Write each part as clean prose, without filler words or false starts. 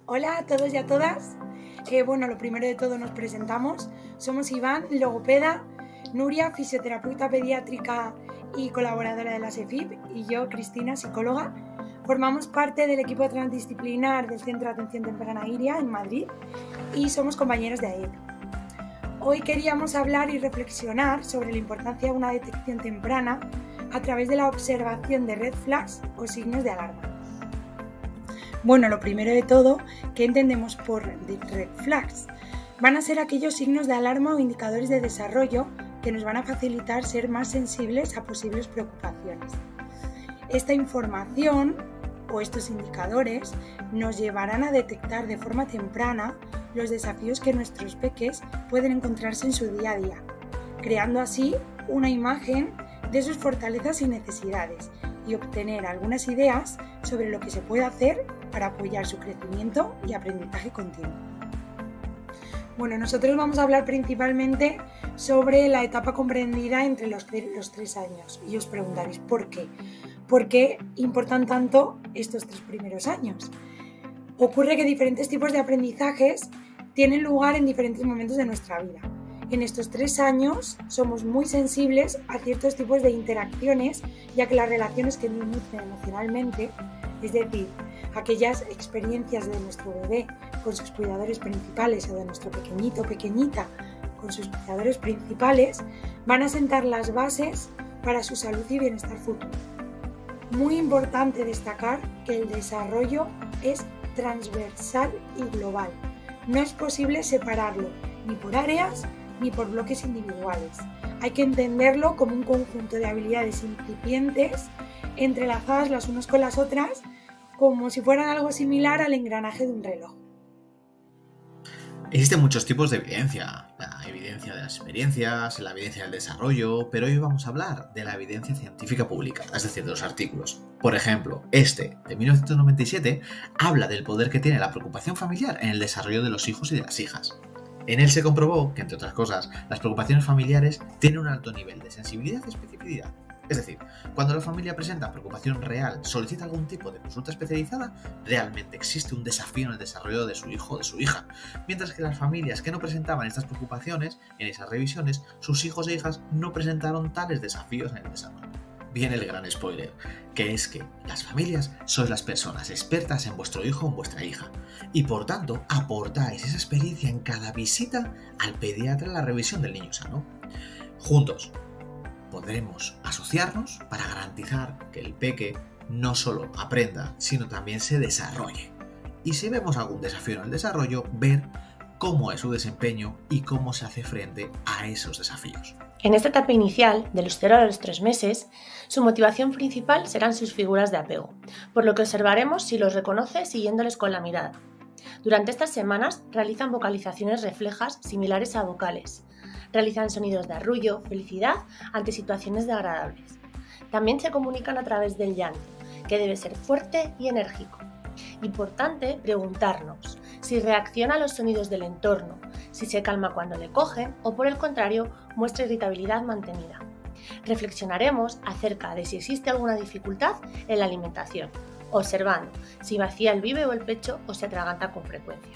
Hola a todos y a todas. Lo primero de todo nos presentamos. Somos Iván, logopeda, Nuria, fisioterapeuta pediátrica y colaboradora de la SEFIP, y yo, Cristina, psicóloga. Formamos parte del equipo transdisciplinar del Centro de Atención Temprana IRIA en Madrid y somos compañeros de AEP. Hoy queríamos hablar y reflexionar sobre la importancia de una detección temprana a través de la observación de red flags o signos de alarma. Bueno, lo primero de todo, ¿qué entendemos por red flags? Van a ser aquellos signos de alarma o indicadores de desarrollo que nos van a facilitar ser más sensibles a posibles preocupaciones. Esta información o estos indicadores nos llevarán a detectar de forma temprana los desafíos que nuestros peques pueden encontrarse en su día a día, creando así una imagen de sus fortalezas y necesidades y obtener algunas ideas sobre lo que se puede hacer para apoyar su crecimiento y aprendizaje continuo. Bueno, nosotros vamos a hablar principalmente sobre la etapa comprendida entre los 3 años y os preguntaréis ¿por qué? ¿Por qué importan tanto estos 3 primeros años? Ocurre que diferentes tipos de aprendizajes tienen lugar en diferentes momentos de nuestra vida. En estos 3 años somos muy sensibles a ciertos tipos de interacciones, ya que las relaciones que nos nutren emocionalmente, es decir, aquellas experiencias de nuestro bebé con sus cuidadores principales o de nuestro pequeñito o pequeñita con sus cuidadores principales, van a sentar las bases para su salud y bienestar futuro. Muy importante destacar que el desarrollo es transversal y global. No es posible separarlo ni por áreas ni por bloques individuales. Hay que entenderlo como un conjunto de habilidades incipientes entrelazadas las unas con las otras, como si fueran algo similar al engranaje de un reloj. Existen muchos tipos de evidencia, la evidencia de las experiencias, la evidencia del desarrollo, pero hoy vamos a hablar de la evidencia científica publicada, es decir, de los artículos. Por ejemplo, de 1997, habla del poder que tiene la preocupación familiar en el desarrollo de los hijos y de las hijas. En él se comprobó que, entre otras cosas, las preocupaciones familiares tienen un alto nivel de sensibilidad y especificidad. Es decir, cuando la familia presenta preocupación real, solicita algún tipo de consulta especializada, realmente existe un desafío en el desarrollo de su hijo o de su hija. Mientras que las familias que no presentaban estas preocupaciones, en esas revisiones, sus hijos e hijas no presentaron tales desafíos en el desarrollo. Viene el gran spoiler, que es que las familias sois las personas expertas en vuestro hijo o en vuestra hija, y por tanto aportáis esa experiencia en cada visita al pediatra en la revisión del niño sano. Juntos podremos asociarnos para garantizar que el peque no solo aprenda, sino también se desarrolle. Y si vemos algún desafío en el desarrollo, ver cómo es su desempeño y cómo se hace frente a esos desafíos. En esta etapa inicial, de los 0 a los 3 meses, su motivación principal serán sus figuras de apego, por lo que observaremos si los reconoce siguiéndoles con la mirada. Durante estas semanas realizan vocalizaciones reflejas similares a vocales. Realizan sonidos de arrullo, felicidad ante situaciones desagradables. También se comunican a través del llanto, que debe ser fuerte y enérgico. Importante preguntarnos si reacciona a los sonidos del entorno, si se calma cuando le cogen o por el contrario muestra irritabilidad mantenida. Reflexionaremos acerca de si existe alguna dificultad en la alimentación, observando si vacía el bibe o el pecho o se atraganta con frecuencia.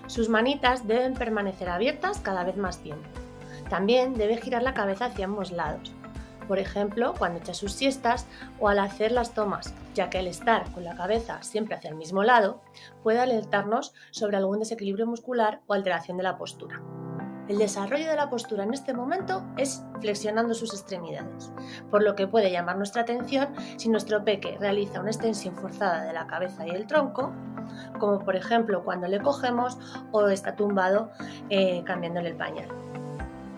Sus manitas deben permanecer abiertas cada vez más tiempo. También debe girar la cabeza hacia ambos lados, por ejemplo, cuando echa sus siestas o al hacer las tomas, ya que el estar con la cabeza siempre hacia el mismo lado puede alertarnos sobre algún desequilibrio muscular o alteración de la postura. El desarrollo de la postura en este momento es flexionando sus extremidades, por lo que puede llamar nuestra atención si nuestro peque realiza una extensión forzada de la cabeza y el tronco, como por ejemplo cuando le cogemos o está tumbado cambiándole el pañal.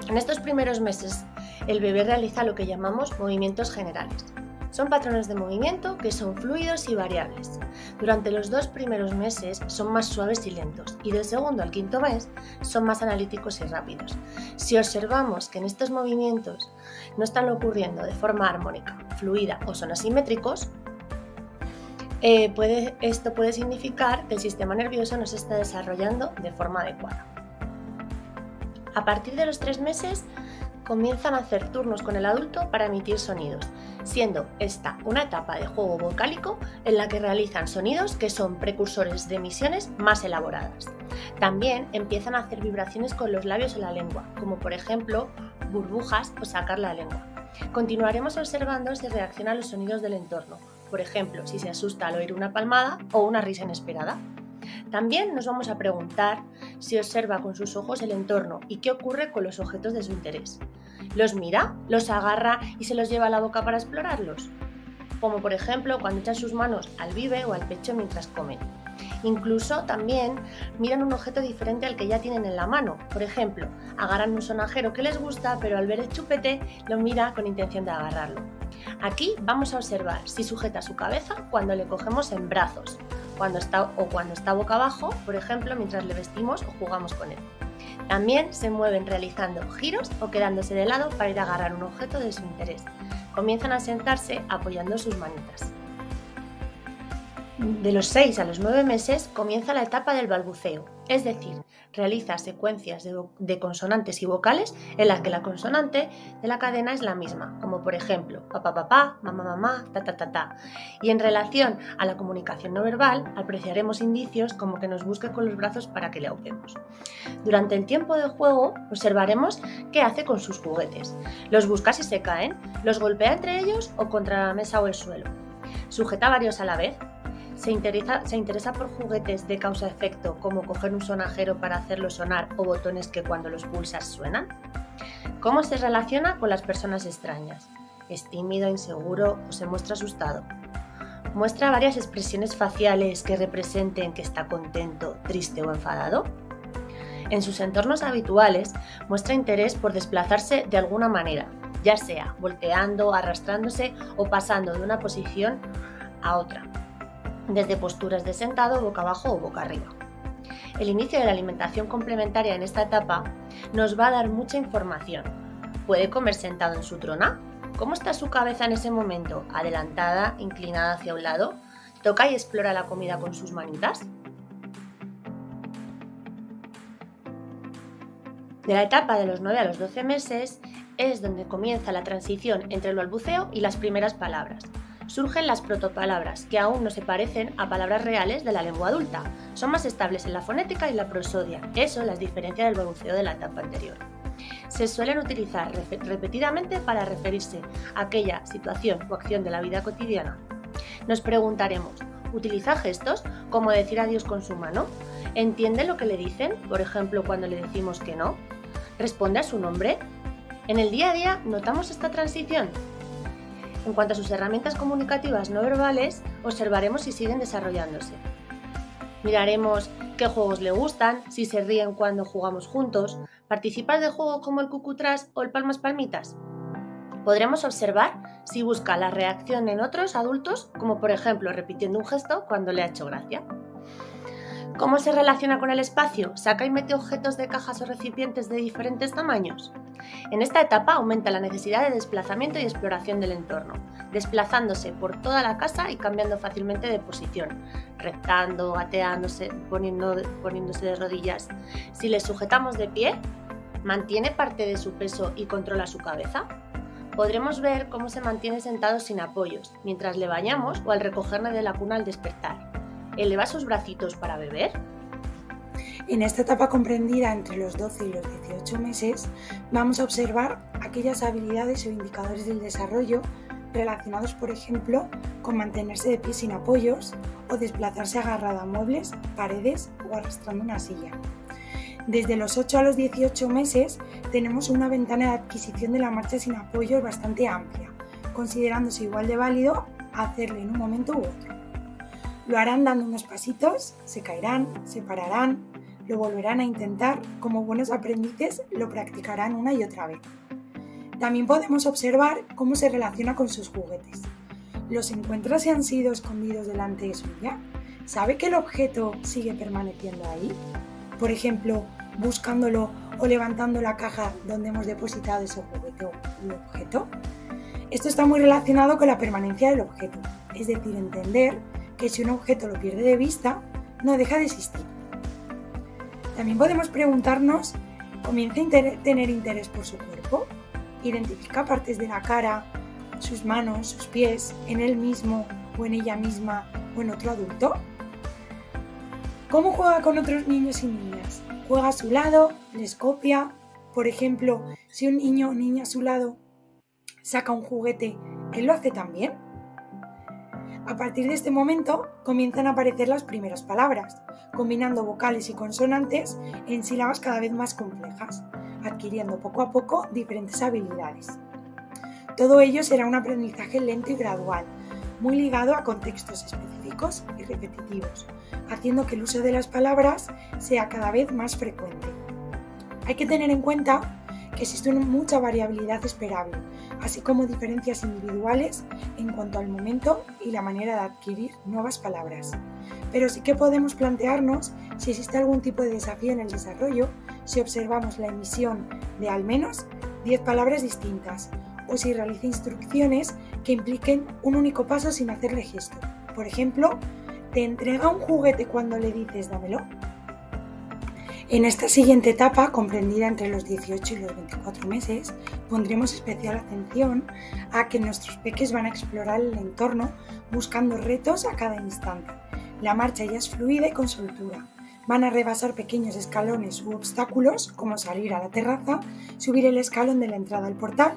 En estos primeros meses, el bebé realiza lo que llamamos movimientos generales. Son patrones de movimiento que son fluidos y variables. Durante los 2 primeros meses son más suaves y lentos y del 2º al 5º mes son más analíticos y rápidos. Si observamos que en estos movimientos no están ocurriendo de forma armónica, fluida o son asimétricos, esto puede significar que el sistema nervioso no se está desarrollando de forma adecuada. A partir de los 3 meses comienzan a hacer turnos con el adulto para emitir sonidos, siendo esta una etapa de juego vocálico en la que realizan sonidos que son precursores de emisiones más elaboradas. También empiezan a hacer vibraciones con los labios o la lengua, como por ejemplo burbujas o sacar la lengua. Continuaremos observando si reacciona a los sonidos del entorno, por ejemplo, si se asusta al oír una palmada o una risa inesperada. También nos vamos a preguntar si observa con sus ojos el entorno y qué ocurre con los objetos de su interés. ¿Los mira, los agarra y se los lleva a la boca para explorarlos? Como por ejemplo cuando echan sus manos al bibe o al pecho mientras comen. Incluso también miran un objeto diferente al que ya tienen en la mano. Por ejemplo, agarran un sonajero que les gusta, pero al ver el chupete lo mira con intención de agarrarlo. Aquí vamos a observar si sujeta su cabeza cuando le cogemos en brazos, cuando está boca abajo, por ejemplo, mientras le vestimos o jugamos con él. También se mueven realizando giros o quedándose de lado para ir a agarrar un objeto de su interés. Comienzan a sentarse apoyando sus manitas. De los 6 a los 9 meses comienza la etapa del balbuceo, es decir, realiza secuencias de consonantes y vocales en las que la consonante de la cadena es la misma, como por ejemplo papá, papá, mamá, mamá, ta, ta, ta, ta. Y en relación a la comunicación no verbal, apreciaremos indicios como que nos busque con los brazos para que le auquemos. Durante el tiempo de juego observaremos qué hace con sus juguetes. Los busca si se caen, los golpea entre ellos o contra la mesa o el suelo. Sujeta varios a la vez. Se interesa por juguetes de causa-efecto, como coger un sonajero para hacerlo sonar o botones que cuando los pulsas suenan. ¿Cómo se relaciona con las personas extrañas? ¿Es tímido, inseguro o se muestra asustado? ¿Muestra varias expresiones faciales que representen que está contento, triste o enfadado? En sus entornos habituales muestra interés por desplazarse de alguna manera, ya sea volteando, arrastrándose o pasando de una posición a otra, desde posturas de sentado, boca abajo o boca arriba. El inicio de la alimentación complementaria en esta etapa nos va a dar mucha información. ¿Puede comer sentado en su trona? ¿Cómo está su cabeza en ese momento? ¿Adelantada, inclinada hacia un lado? ¿Toca y explora la comida con sus manitas? De la etapa de los 9 a los 12 meses es donde comienza la transición entre el balbuceo y las primeras palabras. Surgen las protopalabras, que aún no se parecen a palabras reales de la lengua adulta. Son más estables en la fonética y la prosodia. Eso las diferencia del balbuceo de la etapa anterior. Se suelen utilizar repetidamente para referirse a aquella situación o acción de la vida cotidiana. Nos preguntaremos, ¿utiliza gestos como decir adiós con su mano? ¿Entiende lo que le dicen? Por ejemplo, cuando le decimos que no. ¿Responde a su nombre? ¿En el día a día notamos esta transición? En cuanto a sus herramientas comunicativas no verbales, observaremos si siguen desarrollándose. Miraremos qué juegos le gustan, si se ríen cuando jugamos juntos, ¿participas de juegos como el cucutrás o el palmas palmitas? Podremos observar si busca la reacción en otros adultos, como por ejemplo repitiendo un gesto cuando le ha hecho gracia. ¿Cómo se relaciona con el espacio? ¿Saca y mete objetos de cajas o recipientes de diferentes tamaños? En esta etapa aumenta la necesidad de desplazamiento y exploración del entorno, desplazándose por toda la casa y cambiando fácilmente de posición, reptando, gateándose, poniéndose de rodillas. Si le sujetamos de pie, ¿mantiene parte de su peso y controla su cabeza? Podremos ver cómo se mantiene sentado sin apoyos, mientras le bañamos o al recogerle de la cuna al despertar. ¿Eleva sus bracitos para beber? En esta etapa comprendida entre los 12 y los 18 meses, vamos a observar aquellas habilidades o indicadores del desarrollo relacionados, por ejemplo, con mantenerse de pie sin apoyos o desplazarse agarrado a muebles, paredes o arrastrando una silla. Desde los 8 a los 18 meses tenemos una ventana de adquisición de la marcha sin apoyos bastante amplia, considerándose igual de válido hacerlo en un momento u otro. Lo harán dando unos pasitos, se caerán, se pararán, lo volverán a intentar, como buenos aprendices lo practicarán una y otra vez. También podemos observar cómo se relaciona con sus juguetes. ¿Los encuentra si han sido escondidos delante de suya? ¿Sabe que el objeto sigue permaneciendo ahí? Por ejemplo, buscándolo o levantando la caja donde hemos depositado ese juguete u objeto. Esto está muy relacionado con la permanencia del objeto, es decir, entender que si un objeto lo pierde de vista, no deja de existir. También podemos preguntarnos, ¿comienza a tener interés por su cuerpo? ¿Identifica partes de la cara, sus manos, sus pies, en él mismo o en ella misma o en otro adulto? ¿Cómo juega con otros niños y niñas? ¿Juega a su lado? ¿Les copia? Por ejemplo, si un niño o niña a su lado saca un juguete, ¿él lo hace también? A partir de este momento comienzan a aparecer las primeras palabras, combinando vocales y consonantes en sílabas cada vez más complejas, adquiriendo poco a poco diferentes habilidades. Todo ello será un aprendizaje lento y gradual, muy ligado a contextos específicos y repetitivos, haciendo que el uso de las palabras sea cada vez más frecuente. Hay que tener en cuenta que existe mucha variabilidad esperable, así como diferencias individuales en cuanto al momento y la manera de adquirir nuevas palabras. Pero sí que podemos plantearnos si existe algún tipo de desafío en el desarrollo si observamos la emisión de al menos 10 palabras distintas o si realiza instrucciones que impliquen un único paso sin hacerle gesto. Por ejemplo, ¿te entrega un juguete cuando le dices dámelo? En esta siguiente etapa, comprendida entre los 18 y los 24 meses, pondremos especial atención a que nuestros peques van a explorar el entorno buscando retos a cada instante. La marcha ya es fluida y con soltura. Van a rebasar pequeños escalones u obstáculos, como salir a la terraza, subir el escalón de la entrada al portal.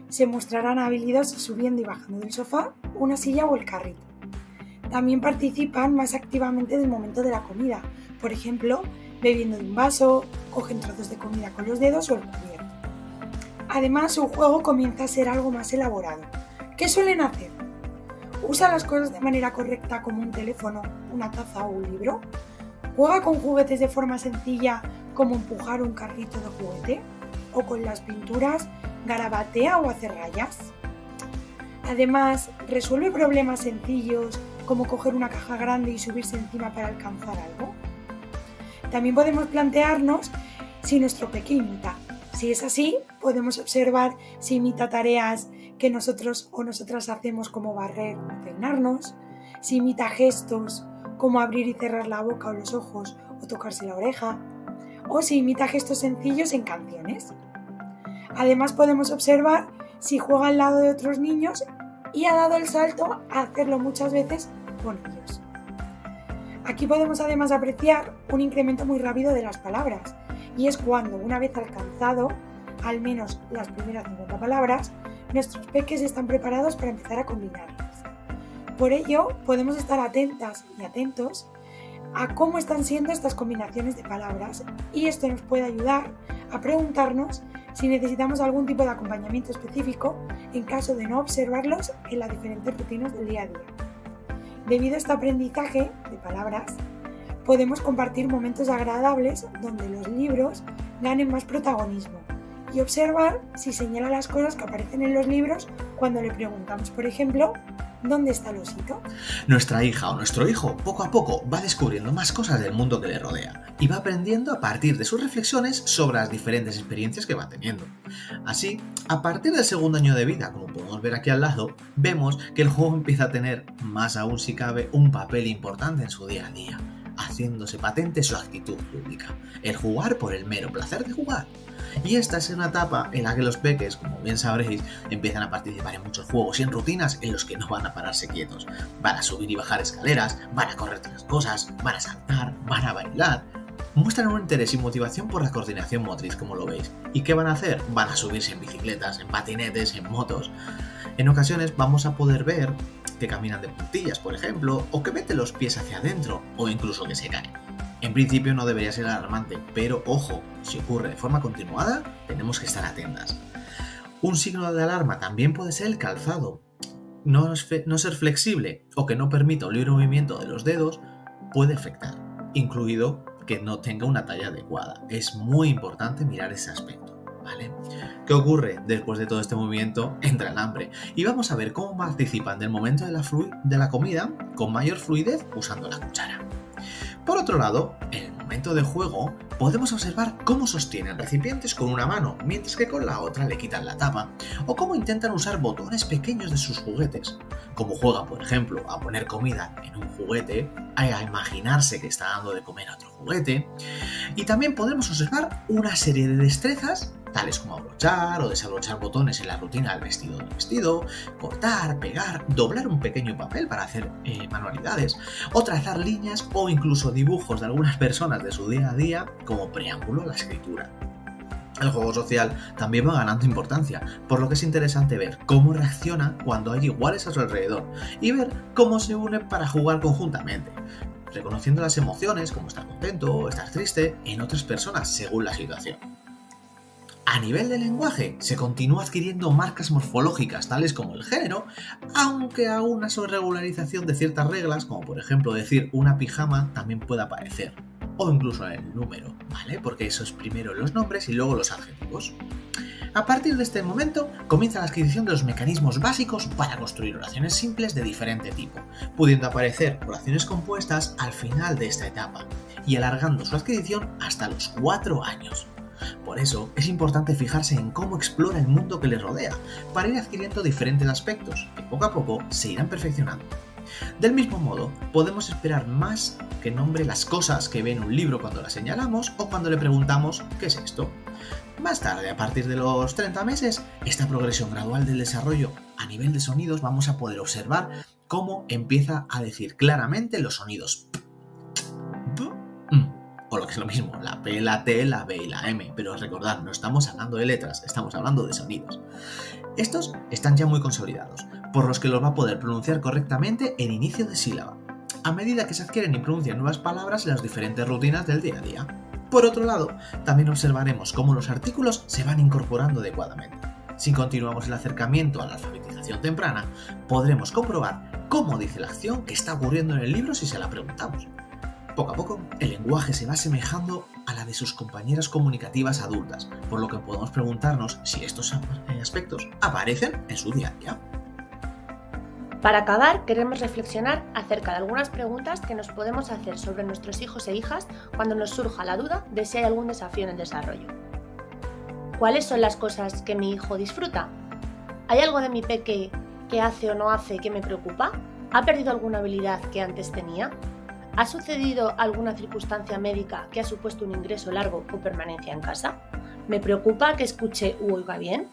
Se mostrarán habilidosos subiendo y bajando del sofá, una silla o el carrito. También participan más activamente del momento de la comida, por ejemplo, bebiendo de un vaso, cogen trozos de comida con los dedos o el cubierto. Además, su juego comienza a ser algo más elaborado. ¿Qué suelen hacer? ¿Usa las cosas de manera correcta como un teléfono, una taza o un libro? ¿Juega con juguetes de forma sencilla como empujar un carrito de juguete? ¿O con las pinturas garabatea o hace rayas? Además, ¿resuelve problemas sencillos como coger una caja grande y subirse encima para alcanzar algo? También podemos plantearnos si nuestro peque imita. Si es así, podemos observar si imita tareas que nosotros o nosotras hacemos como barrer o peinarnos, si imita gestos como abrir y cerrar la boca o los ojos o tocarse la oreja, o si imita gestos sencillos en canciones. Además podemos observar si juega al lado de otros niños y ha dado el salto a hacerlo muchas veces con ellos. Aquí podemos además apreciar un incremento muy rápido de las palabras, y es cuando, una vez alcanzado al menos las primeras 50 palabras, nuestros peques están preparados para empezar a combinarlas. Por ello, podemos estar atentas y atentos a cómo están siendo estas combinaciones de palabras, y esto nos puede ayudar a preguntarnos si necesitamos algún tipo de acompañamiento específico en caso de no observarlos en las diferentes rutinas del día a día. Debido a este aprendizaje de palabras, podemos compartir momentos agradables donde los libros ganen más protagonismo y observar si señala las cosas que aparecen en los libros cuando le preguntamos, por ejemplo, ¿dónde está el osito? Nuestra hija o nuestro hijo poco a poco va descubriendo más cosas del mundo que le rodea y va aprendiendo a partir de sus reflexiones sobre las diferentes experiencias que va teniendo. Así, a partir del segundo año de vida, como podemos ver aquí al lado, vemos que el juego empieza a tener, más aún si cabe, un papel importante en su día a día, haciéndose patente su actitud pública, el jugar por el mero placer de jugar. Y esta es una etapa en la que los peques, como bien sabréis, empiezan a participar en muchos juegos y en rutinas en los que no van a pararse quietos. Van a subir y bajar escaleras, van a correr tras cosas, van a saltar, van a bailar. Muestran un interés y motivación por la coordinación motriz, como lo veis. ¿Y qué van a hacer? Van a subirse en bicicletas, en patinetes, en motos. En ocasiones vamos a poder ver que caminan de puntillas, por ejemplo, o que meten los pies hacia adentro, o incluso que se caen. En principio no debería ser alarmante, pero ojo, si ocurre de forma continuada, tenemos que estar atentas. Un signo de alarma también puede ser el calzado. No ser flexible o que no permita un libre movimiento de los dedos puede afectar, incluido que no tenga una talla adecuada. Es muy importante mirar ese aspecto, ¿vale? ¿Qué ocurre? Después de todo este movimiento entra el hambre y vamos a ver cómo participan del momento de la comida con mayor fluidez usando la cuchara. Por otro lado, en el momento de juego podemos observar cómo sostienen recipientes con una mano, mientras que con la otra le quitan la tapa, o cómo intentan usar botones pequeños de sus juguetes, como juegan, por ejemplo, a poner comida en un juguete, a imaginarse que está dando de comer a otro juguete, y también podemos observar una serie de destrezas tales como abrochar o desabrochar botones en la rutina del vestido, cortar, pegar, doblar un pequeño papel para hacer manualidades, o trazar líneas o incluso dibujos de algunas personas de su día a día como preámbulo a la escritura. El juego social también va ganando importancia, por lo que es interesante ver cómo reacciona cuando hay iguales a su alrededor y ver cómo se unen para jugar conjuntamente, reconociendo las emociones como estar contento o estar triste en otras personas según la situación. A nivel de lenguaje, se continúa adquiriendo marcas morfológicas tales como el género, aunque a una sobreregularización de ciertas reglas, como por ejemplo decir una pijama, también puede aparecer, o incluso el número, ¿vale? Porque eso es primero los nombres y luego los adjetivos. A partir de este momento comienza la adquisición de los mecanismos básicos para construir oraciones simples de diferente tipo, pudiendo aparecer oraciones compuestas al final de esta etapa y alargando su adquisición hasta los 4 años. Por eso es importante fijarse en cómo explora el mundo que le rodea, para ir adquiriendo diferentes aspectos que poco a poco se irán perfeccionando. Del mismo modo, podemos esperar más que nombre las cosas que ve en un libro cuando las señalamos o cuando le preguntamos ¿qué es esto? Más tarde, a partir de los 30 meses, esta progresión gradual del desarrollo a nivel de sonidos vamos a poder observar cómo empieza a decir claramente los sonidos p, o lo que es lo mismo, la P, la T, la B y la M, pero recordad, no estamos hablando de letras, estamos hablando de sonidos. Estos están ya muy consolidados, por los que los va a poder pronunciar correctamente en inicio de sílaba, a medida que se adquieren y pronuncian nuevas palabras en las diferentes rutinas del día a día. Por otro lado, también observaremos cómo los artículos se van incorporando adecuadamente. Si continuamos el acercamiento a la alfabetización temprana, podremos comprobar cómo dice la acción que está ocurriendo en el libro si se la preguntamos. Poco a poco, el lenguaje se va asemejando a la de sus compañeras comunicativas adultas, por lo que podemos preguntarnos si estos aspectos aparecen en su día a día. Para acabar, queremos reflexionar acerca de algunas preguntas que nos podemos hacer sobre nuestros hijos e hijas cuando nos surja la duda de si hay algún desafío en el desarrollo. ¿Cuáles son las cosas que mi hijo disfruta? ¿Hay algo de mi peque que hace o no hace que me preocupa? ¿Ha perdido alguna habilidad que antes tenía? ¿Ha sucedido alguna circunstancia médica que ha supuesto un ingreso largo o permanencia en casa? ¿Me preocupa que escuche u oiga bien?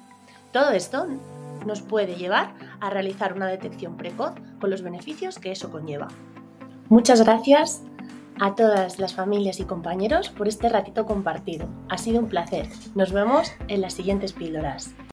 Todo esto nos puede llevar a realizar una detección precoz con los beneficios que eso conlleva. Muchas gracias a todas las familias y compañeros por este ratito compartido. Ha sido un placer. Nos vemos en las siguientes píldoras.